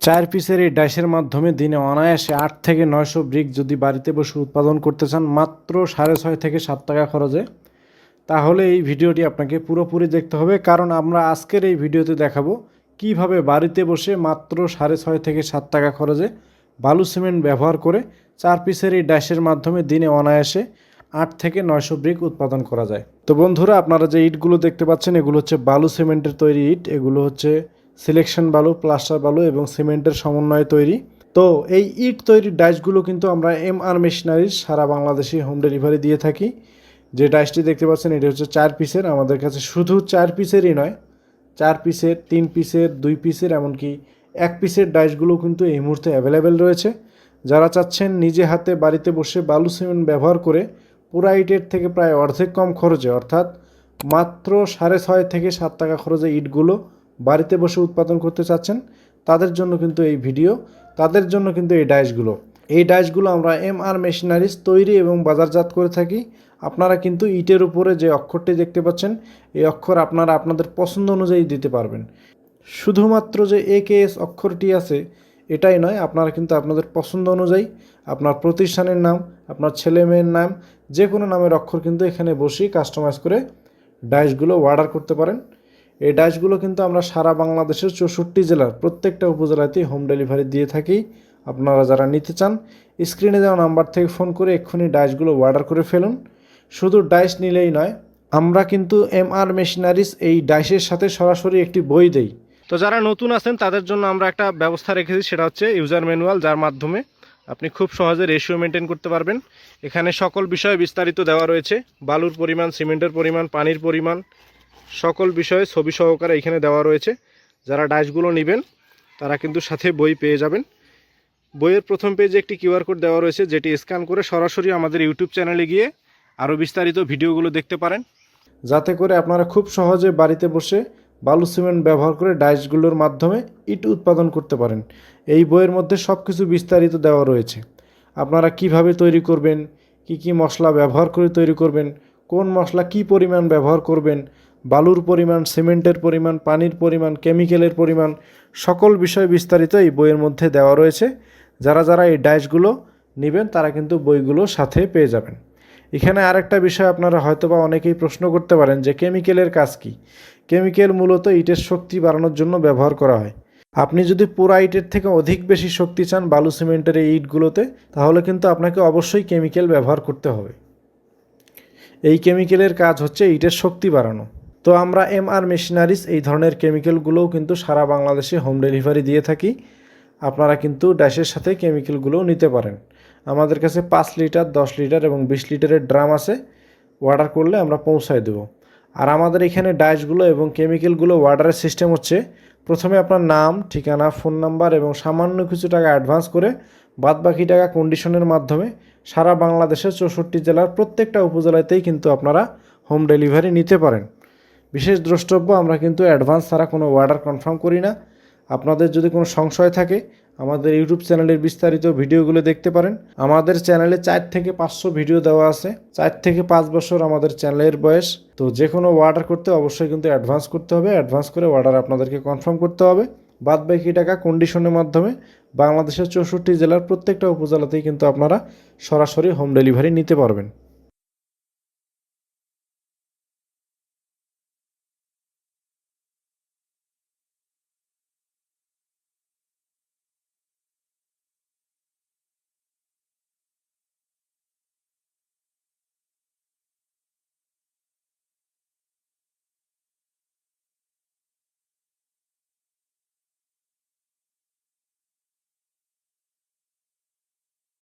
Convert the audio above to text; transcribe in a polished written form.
চার পিসের এই ডাইসের মাধ্যমে দিনে অনায়াসে 8 থেকে 900 ব্রিক যদি বাড়িতে বসে উৎপাদন করতে চান মাত্র 6.5 থেকে 7 টাকা খরচে, তাহলে এই ভিডিওটি আপনাকে পুরোপুরি দেখতে হবে। কারণ আমরা আজকের এই ভিডিওতে দেখাবো কিভাবে বাড়িতে বসে মাত্র 6.5 থেকে 7 টাকা খরচে বালু সিমেন্ট ব্যবহার করে 4 পিসের এই ডাইসের মাধ্যমে দিনে অনায়াসে 8 থেকে 900 ব্রিক উৎপাদন করা যায়। তো বন্ধুরা, আপনারা যে ইটগুলো দেখতে পাচ্ছেন এগুলো হচ্ছে বালু সিমেন্টের তৈরি ইট। এগুলো হচ্ছে সিলেকশন বালু, প্লাস্টার বালু এবং সিমেন্টের সমন্বয়ে তৈরি। তো এই ইট তৈরির ডাইসগুলো কিন্তু আমরা MR মেশিনারিজ সারা বাংলাদেশে হোম ডেলিভারি দিয়ে থাকি। যে ডাইসটি দেখতে পাচ্ছেন এটি হচ্ছে 4 পিসের। আমাদের কাছে শুধু 4 পিসেরই নয়, 4 পিসের, 3 পিসের, 2 পিসের, এমনকি 1 পিসের ডাইসগুলো কিন্তু এই মুহূর্তে অ্যাভেলেবেল রয়েছে। যারা চাচ্ছেন নিজে হাতে বাড়িতে বসে বালু সিমেন্ট ব্যবহার করে পুরা ইটের থেকে প্রায় অর্ধেক কম খরচে, অর্থাৎ মাত্র 6.5 থেকে 7 টাকা খরচে ইটগুলো বাড়িতে বসে উৎপাদন করতে চাচ্ছেন, তাদের জন্য কিন্তু এই ভিডিও, তাদের জন্য কিন্তু এই ডাইসগুলো। এই ডাইসগুলো আমরা MR মেশিনারিজ তৈরি এবং বাজারজাত করে থাকি। আপনারা কিন্তু ইটের উপরে যে অক্ষরটি দেখতে পাচ্ছেন এই অক্ষর আপনারা আপনাদের পছন্দ অনুযায়ী দিতে পারবেন। শুধুমাত্র যে AKS অক্ষরটি আছে এটাই নয়, আপনারা কিন্তু আপনাদের পছন্দ অনুযায়ী আপনার প্রতিষ্ঠানের নাম, আপনার ছেলে মেয়ের নাম, যে কোনো নামের অক্ষর কিন্তু এখানে বসেই কাস্টমাইজ করে ডাইসগুলো অর্ডার করতে পারেন। এই ডাইসগুলো কিন্তু আমরা সারা বাংলাদেশের 64 জেলার প্রত্যেকটা উপজেলাতেই হোম ডেলিভারি দিয়ে থাকি। আপনারা যারা নিতে চান স্ক্রিনে দেওয়া নাম্বার থেকে ফোন করে এক্ষুনি ডাইসগুলো অর্ডার করে ফেলুন। শুধু ডাইস নিলেই নয়, আমরা কিন্তু MR মেশিনারিজ এই ডাইসের সাথে সরাসরি একটি বই দেই। তো যারা নতুন আছেন তাদের জন্য আমরা একটা ব্যবস্থা রেখেছি, সেটা হচ্ছে ইউজার ম্যানুয়াল, যার মাধ্যমে আপনি খুব সহজে রেশিও মেনটেন করতে পারবেন। এখানে সকল বিষয়ে বিস্তারিত দেওয়া রয়েছে, বালুর পরিমাণ, সিমেন্টের পরিমাণ, পানির পরিমাণ, সকল বিষয়ে ছবি সহকারে এখানে দেওয়া রয়েছে। যারা ডাইসগুলো নেবেন তারা কিন্তু সাথে বই পেয়ে যাবেন। বইয়ের প্রথম পেজে একটি QR কোড দেওয়া রয়েছে, যেটি স্ক্যান করে সরাসরি আমাদের ইউটিউব চ্যানেলে গিয়ে আরও বিস্তারিত ভিডিওগুলো দেখতে পারেন, যাতে করে আপনারা খুব সহজে বাড়িতে বসে বালু সিমেন্ট ব্যবহার করে ডাইসগুলোর মাধ্যমে ইট উৎপাদন করতে পারেন। এই বইয়ের মধ্যে সব কিছু বিস্তারিত দেওয়া রয়েছে। আপনারা কিভাবে তৈরি করবেন, কি মশলা ব্যবহার করে তৈরি করবেন, কোন মশলা কি পরিমাণ ব্যবহার করবেন, বালুর পরিমাণ, সিমেন্টের পরিমাণ, পানির পরিমাণ, কেমিক্যালের পরিমাণ, সকল বিষয় বিস্তারিত এই বইয়ের মধ্যে দেওয়া রয়েছে। যারা এই ডাইসগুলো নেবেন তারা কিন্তু বইগুলো সাথে পেয়ে যাবেন। এখানে আরেকটা বিষয় আপনারা হয়তোবা অনেকেই প্রশ্ন করতে পারেন যে কেমিক্যালের কাজ কি। কেমিক্যাল মূলত ইটের শক্তি বাড়ানোর জন্য ব্যবহার করা হয়। আপনি যদি পুরা ইটের থেকে অধিক বেশি শক্তি চান বালু সিমেন্টের এই ইটগুলোতে, তাহলে কিন্তু আপনাকে অবশ্যই কেমিক্যাল ব্যবহার করতে হবে। এই কেমিক্যালের কাজ হচ্ছে ইটের শক্তি বাড়ানো। তো আমরা MR মেশিনারিজ এই ধরনের কেমিক্যালগুলোও কিন্তু সারা বাংলাদেশে হোম ডেলিভারি দিয়ে থাকি। আপনারা কিন্তু ডাইসের সাথে কেমিক্যালগুলোও নিতে পারেন। আমাদের কাছে 5 লিটার, 10 লিটার এবং 20 লিটারের ড্রাম আছে। অর্ডার করলে আমরা পৌঁছায় দেব। আর আমাদের এখানে ডাইসগুলো এবং কেমিক্যালগুলো অর্ডারের সিস্টেম হচ্ছে, প্রথমে আপনার নাম, ঠিকানা, ফোন নাম্বার এবং সামান্য কিছু টাকা অ্যাডভান্স করে বাদবাকি টাকা কন্ডিশনের মাধ্যমে সারা বাংলাদেশের 64 জেলার প্রত্যেকটা উপজেলাতেই কিন্তু আপনারা হোম ডেলিভারি নিতে পারেন। বিশেষ দ্রষ্টব্য, আমরা কিন্তু অ্যাডভান্স ছাড়া কোনো অর্ডার কনফার্ম করি না। আপনাদের যদি কোনো সংশয় থাকে আমাদের ইউটিউব চ্যানেলের বিস্তারিত ভিডিওগুলো দেখতে পারেন। আমাদের চ্যানেলে 4 থেকে 500 ভিডিও দেওয়া আছে। 4 থেকে 5 বছর আমাদের চ্যানেলের বয়স। তো যে কোনো অর্ডার করতে অবশ্যই কিন্তু অ্যাডভান্স করতে হবে। অ্যাডভান্স করে অর্ডার আপনাদেরকে কনফার্ম করতে হবে। বাদবাকি টাকা কন্ডিশনের মাধ্যমে বাংলাদেশের 64 জেলার প্রত্যেকটা উপজেলাতেই কিন্তু আপনারা সরাসরি হোম ডেলিভারি নিতে পারবেন।